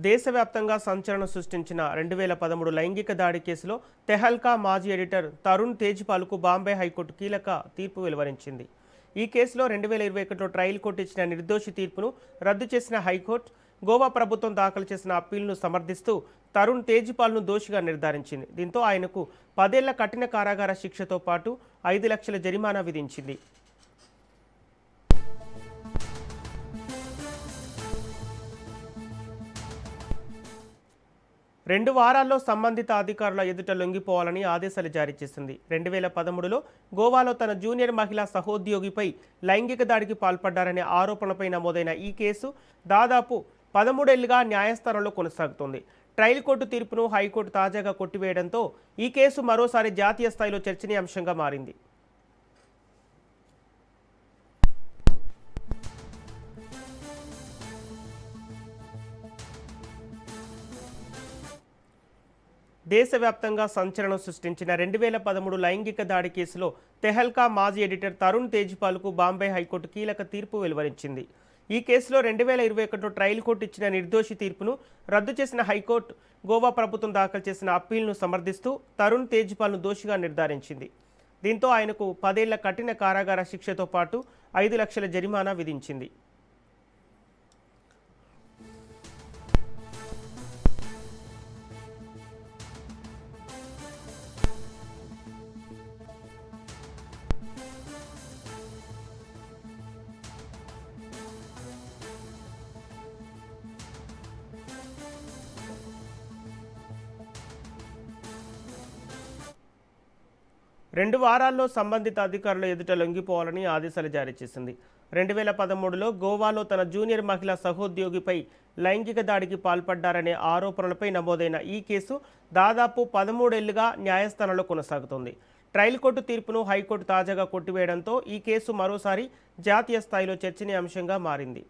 దేశవ్యాప్తంగా సంచలనం సృష్టించిన 2013 లైంగిక దాడి కేసులో తెహల్కా మాజీ ఎడిటర్ తరుణ్ తేజ్పాల్కు బాంబే హైకోర్టు కీలక తీర్పు వెలువరించింది. ఈ కేసులో 2021లో ట్రయల్ కోర్టు ఇచ్చిన నిర్దోషి తీర్పును రద్దు చేసిన హైకోర్టు గోవా ప్రభుత్వం దాఖలు చేసిన అప్పీల్ను సమర్థిస్తూ తరుణ్ తేజ్పాల్ను దోషిగా నిర్ధారించింది. దీంతో ఆయనకు 10 ఏళ్ల కఠిన కారాగార శిక్షతో పాటు 5 లక్షల జరిమానా విధించింది. 2 వారాల్లో సంబంధిత అధికారుల ఎదుట లొంగిపోవాలని ఆదేశాలు జారీ చేసింది. 2013లో గోవాలో తన జూనియర్ మహిళా సహోద్యోగిపై లైంగిక దాడికి పాల్పడ్డారనే ఆరోపణలపై నమోదైన ఈ కేసు దాదాపు 13 ఏళ్లుగా న్యాయస్థానంలో కొనసాగుతోంది. ట్రయల్ కోర్టు తీర్పును హైకోర్టు తాజాగా కొట్టివేయడంతో ఈ కేసు మరోసారి జాతీయ స్థాయిలో చర్చనీయాంశంగా మారింది. దేశవ్యాప్తంగా సంచలనం సృష్టించిన 2013 లైంగిక దాడి కేసులో తెహల్కా మాజీ ఎడిటర్ తరుణ్ తేజ్పాల్కు బాంబే హైకోర్టు కీలక తీర్పు వెలువరించింది. ఈ కేసులో 2021లో ట్రయల్ కోర్టు ఇచ్చిన నిర్దోషి తీర్పును రద్దు చేసిన హైకోర్టు గోవా ప్రభుత్వం దాఖలు చేసిన అప్పీల్ను సమర్థిస్తూ తరుణ్ తేజ్పాల్ను దోషిగా నిర్ధారించింది. దీంతో ఆయనకు 10 ఏళ్ల కఠిన కారాగార శిక్షతో పాటు 5 లక్షల జరిమానా విధించింది. రెండు వారాల్లో సంబంధిత అధికారుల ఎదుట లొంగిపోవాలని ఆదేశాలు జారీ చేసింది. 2013లో గోవాలో తన జూనియర్ మహిళా సహోద్యోగిపై లైంగిక దాడికి పాల్పడ్డారనే ఆరోపణలపై నమోదైన ఈ కేసు దాదాపు 13 ఏళ్లుగా న్యాయస్థానంలో కొనసాగుతోంది. ట్రయల్ కోర్టు తీర్పును హైకోర్టు తాజాగా కొట్టివేయడంతో ఈ కేసు మరోసారి జాతీయ స్థాయిలో చర్చనీయాంశంగా మారింది.